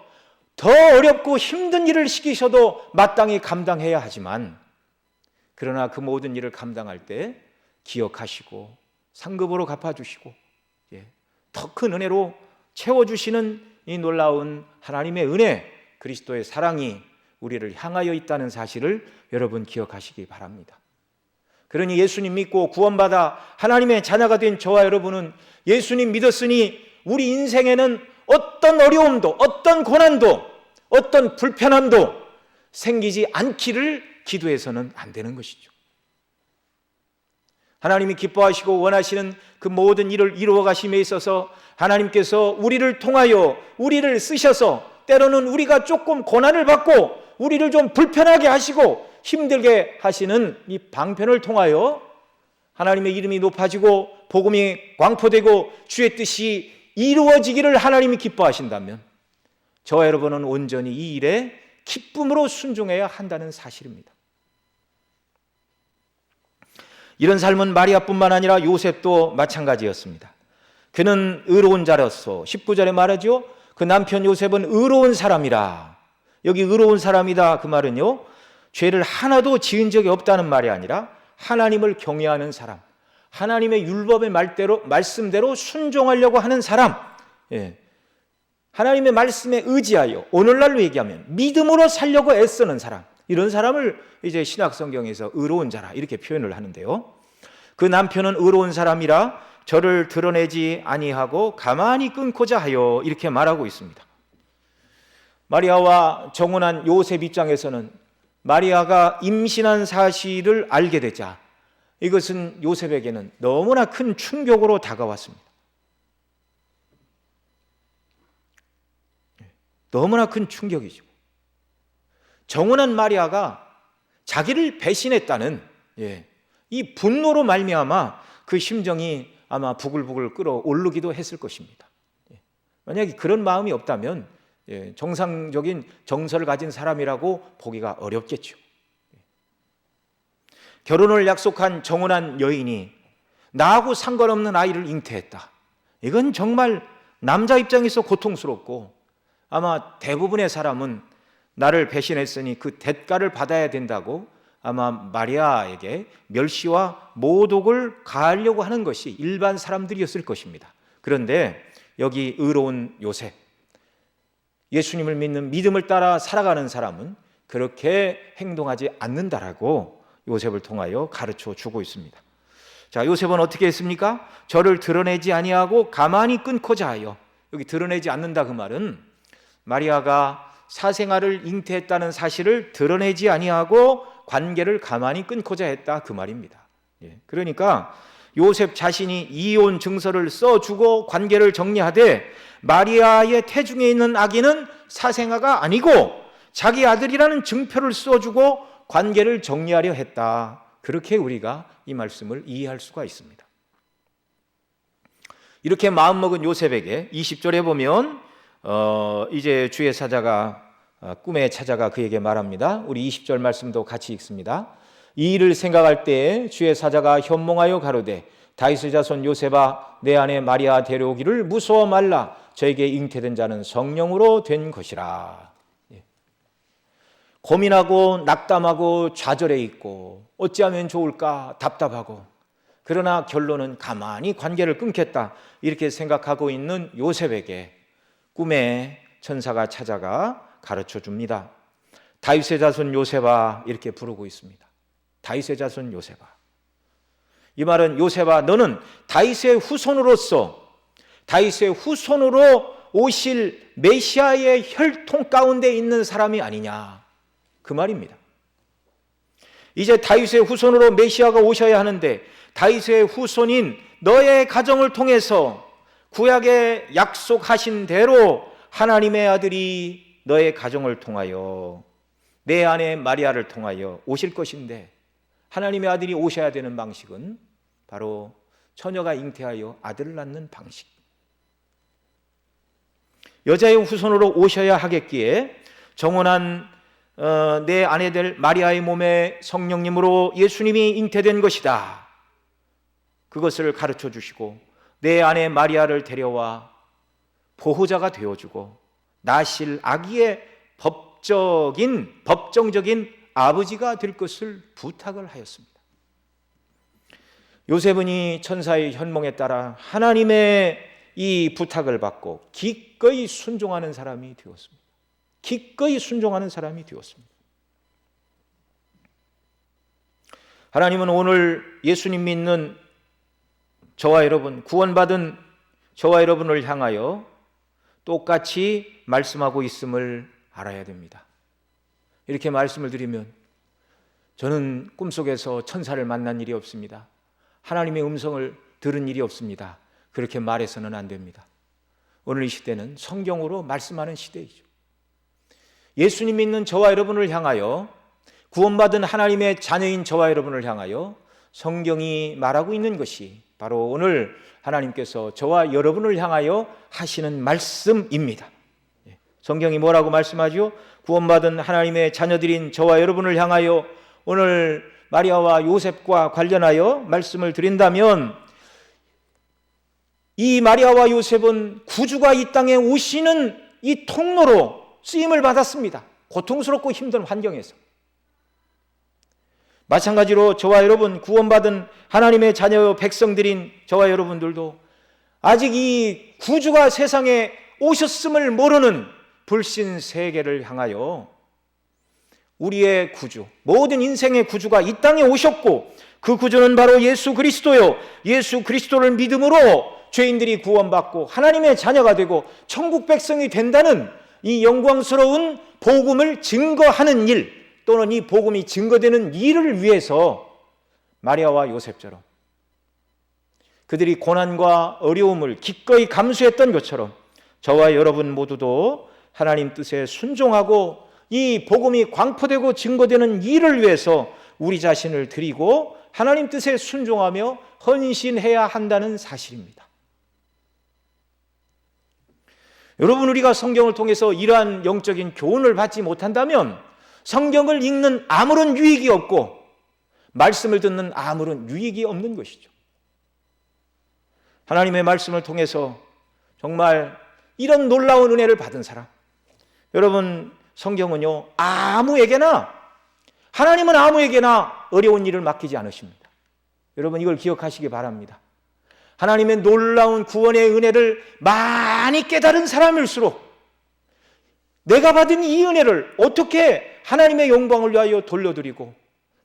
더 어렵고 힘든 일을 시키셔도 마땅히 감당해야 하지만, 그러나 그 모든 일을 감당할 때 기억하시고 상급으로 갚아주시고 더 큰 은혜로 채워주시는 이 놀라운 하나님의 은혜, 그리스도의 사랑이 우리를 향하여 있다는 사실을 여러분 기억하시기 바랍니다. 그러니 예수님 믿고 구원받아 하나님의 자녀가 된 저와 여러분은 예수님 믿었으니 우리 인생에는 어떤 어려움도, 어떤 고난도, 어떤 불편함도 생기지 않기를 기도해서는 안 되는 것이죠. 하나님이 기뻐하시고 원하시는 그 모든 일을 이루어 가심에 있어서 하나님께서 우리를 통하여 우리를 쓰셔서 때로는 우리가 조금 고난을 받고 우리를 좀 불편하게 하시고 힘들게 하시는 이 방편을 통하여 하나님의 이름이 높아지고 복음이 광포되고 주의 뜻이 이루어지기를 하나님이 기뻐하신다면 저와 여러분은 온전히 이 일에 기쁨으로 순종해야 한다는 사실입니다. 이런 삶은 마리아뿐만 아니라 요셉도 마찬가지였습니다. 그는 의로운 자로서 19절에 말하죠. 그 남편 요셉은 의로운 사람이라. 여기 의로운 사람이다 그 말은요, 죄를 하나도 지은 적이 없다는 말이 아니라 하나님을 경외하는 사람, 하나님의 율법의 말씀대로 순종하려고 하는 사람, 하나님의 말씀에 의지하여 오늘날로 얘기하면 믿음으로 살려고 애쓰는 사람, 이런 사람을 이제 신약성경에서 의로운 자라 이렇게 표현을 하는데요. 그 남편은 의로운 사람이라 저를 드러내지 아니하고 가만히 끊고자 하여 이렇게 말하고 있습니다. 마리아와 정혼한 요셉 입장에서는 마리아가 임신한 사실을 알게 되자 이것은 요셉에게는 너무나 큰 충격으로 다가왔습니다. 너무나 큰 충격이죠. 정혼한 마리아가 자기를 배신했다는 이 분노로 말미암아 그 심정이 아마 부글부글 끓어오르기도 했을 것입니다. 만약에 그런 마음이 없다면 정상적인 정서를 가진 사람이라고 보기가 어렵겠죠. 결혼을 약속한 정혼한 여인이 나하고 상관없는 아이를 잉태했다. 이건 정말 남자 입장에서 고통스럽고 아마 대부분의 사람은 나를 배신했으니 그 대가를 받아야 된다고 아마 마리아에게 멸시와 모독을 가하려고 하는 것이 일반 사람들이었을 것입니다. 그런데 여기 의로운 요셉, 예수님을 믿는 믿음을 따라 살아가는 사람은 그렇게 행동하지 않는다라고 요셉을 통하여 가르쳐 주고 있습니다. 자, 요셉은 어떻게 했습니까? 저를 드러내지 아니하고 가만히 끊고자 하여, 여기 드러내지 않는다 그 말은 마리아가 사생아를 잉태했다는 사실을 드러내지 아니하고 관계를 가만히 끊고자 했다 그 말입니다. 그러니까 요셉 자신이 이혼 증서를 써주고 관계를 정리하되 마리아의 태중에 있는 아기는 사생아가 아니고 자기 아들이라는 증표를 써주고 관계를 정리하려 했다. 그렇게 우리가 이 말씀을 이해할 수가 있습니다. 이렇게 마음먹은 요셉에게 20절에 보면 이제 주의 사자가 꿈에 찾아가 그에게 말합니다. 우리 20절 말씀도 같이 읽습니다. 이 일을 생각할 때에 주의 사자가 현몽하여 가로되 다윗의 자손 요셉아 내 아내 마리아 데려오기를 무서워 말라. 저에게 잉태된 자는 성령으로 된 것이라. 고민하고 낙담하고 좌절해 있고 어찌하면 좋을까 답답하고, 그러나 결론은 가만히 관계를 끊겠다 이렇게 생각하고 있는 요셉에게 꿈에 천사가 찾아가 가르쳐 줍니다. 다윗의 자손 요셉아 이렇게 부르고 있습니다. 다윗의 자손 요셉아. 이 말은 요셉아 너는 다윗의 후손으로서 다윗의 후손으로 오실 메시아의 혈통 가운데 있는 사람이 아니냐, 그 말입니다. 이제 다윗의 후손으로 메시아가 오셔야 하는데 다윗의 후손인 너의 가정을 통해서 구약에 약속하신 대로 하나님의 아들이 너의 가정을 통하여 내 아내 마리아를 통하여 오실 것인데, 하나님의 아들이 오셔야 되는 방식은 바로 처녀가 잉태하여 아들을 낳는 방식, 여자의 후손으로 오셔야 하겠기에 정혼한 내 아내들 마리아의 몸에 성령님으로 예수님이 잉태된 것이다. 그것을 가르쳐 주시고 내 아내 마리아를 데려와 보호자가 되어주고 나실 아기의 법정적인 아버지가 될 것을 부탁을 하였습니다. 요셉은 이 천사의 현몽에 따라 하나님의 이 부탁을 받고 기꺼이 순종하는 사람이 되었습니다. 기꺼이 순종하는 사람이 되었습니다. 하나님은 오늘 예수님 믿는 저와 여러분, 구원받은 저와 여러분을 향하여 똑같이 말씀하고 있음을 알아야 됩니다. 이렇게 말씀을 드리면 저는 꿈속에서 천사를 만난 일이 없습니다. 하나님의 음성을 들은 일이 없습니다. 그렇게 말해서는 안 됩니다. 오늘 이 시대는 성경으로 말씀하는 시대이죠. 예수님 믿는 저와 여러분을 향하여, 구원받은 하나님의 자녀인 저와 여러분을 향하여 성경이 말하고 있는 것이 바로 오늘 하나님께서 저와 여러분을 향하여 하시는 말씀입니다. 성경이 뭐라고 말씀하죠? 구원받은 하나님의 자녀들인 저와 여러분을 향하여 오늘 마리아와 요셉과 관련하여 말씀을 드린다면, 이 마리아와 요셉은 구주가 이 땅에 오시는 이 통로로 쓰임을 받았습니다. 고통스럽고 힘든 환경에서. 마찬가지로 저와 여러분, 구원받은 하나님의 자녀 백성들인 저와 여러분들도 아직 이 구주가 세상에 오셨음을 모르는 불신 세계를 향하여 우리의 구주, 모든 인생의 구주가 이 땅에 오셨고 그 구주는 바로 예수 그리스도요, 예수 그리스도를 믿음으로 죄인들이 구원받고 하나님의 자녀가 되고 천국 백성이 된다는 이 영광스러운 복음을 증거하는 일, 또는 이 복음이 증거되는 일을 위해서 마리아와 요셉처럼 그들이 고난과 어려움을 기꺼이 감수했던 것처럼 저와 여러분 모두도 하나님 뜻에 순종하고 이 복음이 광포되고 증거되는 일을 위해서 우리 자신을 드리고 하나님 뜻에 순종하며 헌신해야 한다는 사실입니다. 여러분, 우리가 성경을 통해서 이러한 영적인 교훈을 받지 못한다면 성경을 읽는 아무런 유익이 없고 말씀을 듣는 아무런 유익이 없는 것이죠. 하나님의 말씀을 통해서 정말 이런 놀라운 은혜를 받은 사람, 여러분, 성경은요 아무에게나, 하나님은 아무에게나 어려운 일을 맡기지 않으십니다. 여러분, 이걸 기억하시기 바랍니다. 하나님의 놀라운 구원의 은혜를 많이 깨달은 사람일수록 내가 받은 이 은혜를 어떻게 하나님의 영광을 위하여 돌려드리고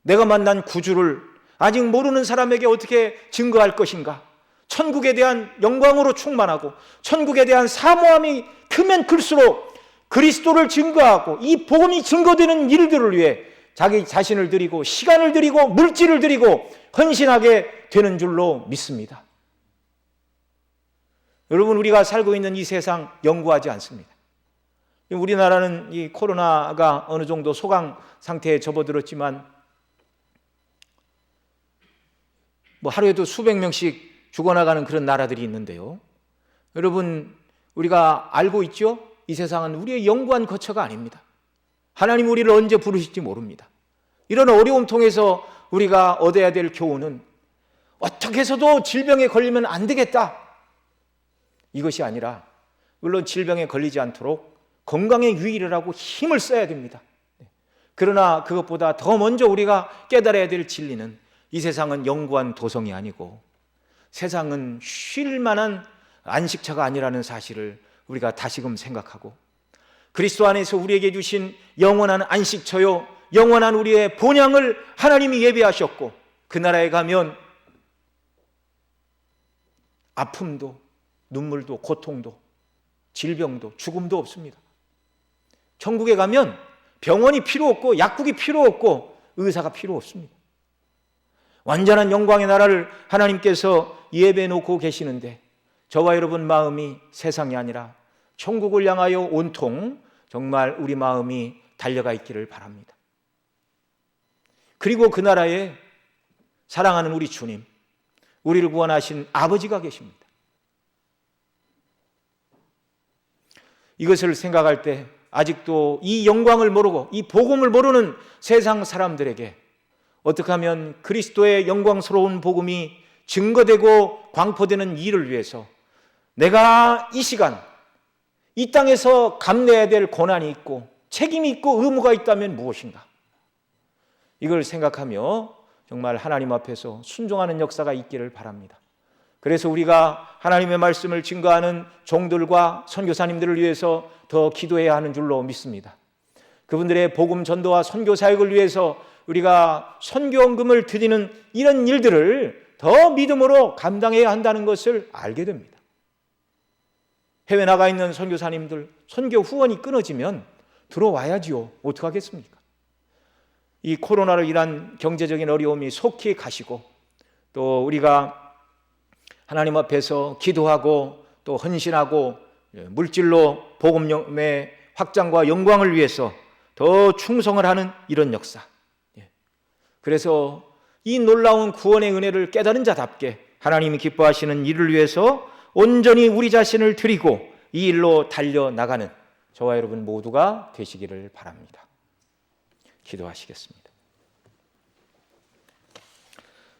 내가 만난 구주를 아직 모르는 사람에게 어떻게 증거할 것인가, 천국에 대한 영광으로 충만하고 천국에 대한 사모함이 크면 클수록 그리스도를 증거하고 이 복음이 증거되는 일들을 위해 자기 자신을 드리고 시간을 드리고 물질을 드리고 헌신하게 되는 줄로 믿습니다. 여러분, 우리가 살고 있는 이 세상 연구하지 않습니다. 우리나라는 이 코로나가 어느 정도 소강 상태에 접어들었지만 하루에도 수백 명씩 죽어나가는 그런 나라들이 있는데요. 여러분, 우리가 알고 있죠? 이 세상은 우리의 영구한 거처가 아닙니다. 하나님 우리를 언제 부르실지 모릅니다. 이런 어려움 통해서 우리가 얻어야 될 교훈은 어떻게 해서도 질병에 걸리면 안 되겠다, 이것이 아니라, 물론 질병에 걸리지 않도록 건강에 유의를 힘을 써야 됩니다. 그러나 그것보다 더 먼저 우리가 깨달아야 될 진리는 이 세상은 영구한 도성이 아니고 세상은 쉴 만한 안식처가 아니라는 사실을 우리가 다시금 생각하고, 그리스도 안에서 우리에게 주신 영원한 안식처요, 영원한 우리의 본향을 하나님이 예비하셨고, 그 나라에 가면 아픔도 눈물도 고통도 질병도 죽음도 없습니다. 천국에 가면 병원이 필요 없고 약국이 필요 없고 의사가 필요 없습니다. 완전한 영광의 나라를 하나님께서 예배해 놓고 계시는데, 저와 여러분 마음이 세상이 아니라 천국을 향하여 온통 정말 우리 마음이 달려가 있기를 바랍니다. 그리고 그 나라에 사랑하는 우리 주님, 우리를 구원하신 아버지가 계십니다. 이것을 생각할 때 아직도 이 영광을 모르고 이 복음을 모르는 세상 사람들에게 어떻게 하면 그리스도의 영광스러운 복음이 증거되고 광포되는 일을 위해서 내가 이 시간 이 땅에서 감내해야 될 고난이 있고 책임이 있고 의무가 있다면 무엇인가, 이걸 생각하며 정말 하나님 앞에서 순종하는 역사가 있기를 바랍니다. 그래서 우리가 하나님의 말씀을 증거하는 종들과 선교사님들을 위해서 더 기도해야 하는 줄로 믿습니다. 그분들의 복음 전도와 선교 사역을 위해서 우리가 선교헌금을 드리는 이런 일들을 더 믿음으로 감당해야 한다는 것을 알게 됩니다. 해외 나가 있는 선교사님들 선교 후원이 끊어지면 들어와야지요. 어떡하겠습니까? 이 코로나로 인한 경제적인 어려움이 속히 가시고, 또 우리가 하나님 앞에서 기도하고 또 헌신하고 물질로 복음의 확장과 영광을 위해서 더 충성을 하는 이런 역사. 그래서 이 놀라운 구원의 은혜를 깨달은 자답게 하나님이 기뻐하시는 일을 위해서 온전히 우리 자신을 드리고 이 일로 달려나가는 저와 여러분 모두가 되시기를 바랍니다. 기도하시겠습니다.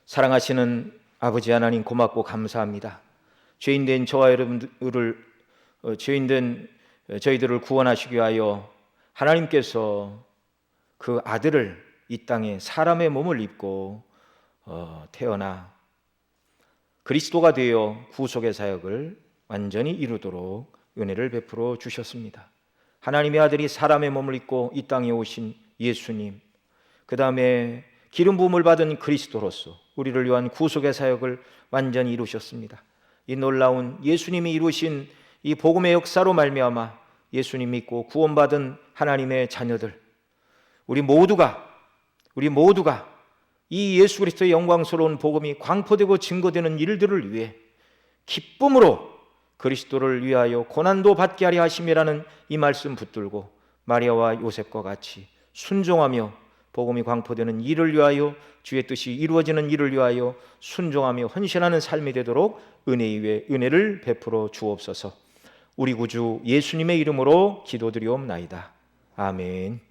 사랑하시는 아버지 하나님, 고맙고 감사합니다. 죄인된 저와 여러분들을 죄인된 저희들을 구원하시기 위하여 하나님께서 그 아들을 이 땅에 사람의 몸을 입고 태어나 그리스도가 되어 구속의 사역을 완전히 이루도록 은혜를 베풀어 주셨습니다. 하나님의 아들이 사람의 몸을 입고 이 땅에 오신 예수님, 그 다음에 기름 부음을 받은 그리스도로서 우리를 위한 구속의 사역을 완전히 이루셨습니다. 이 놀라운 예수님이 이루신 이 복음의 역사로 말미암아 예수님 믿고 구원받은 하나님의 자녀들, 우리 모두가 이 예수 그리스도의 영광스러운 복음이 광포되고 증거되는 일들을 위해 기쁨으로 그리스도를 위하여 고난도 받게 하려 하심이라는 이 말씀 붙들고 마리아와 요셉과 같이 순종하며 복음이 광포되는 일을 위하여, 주의 뜻이 이루어지는 일을 위하여 순종하며 헌신하는 삶이 되도록 은혜 위에 은혜를 베풀어 주옵소서. 우리 구주 예수님의 이름으로 기도드리옵나이다. 아멘.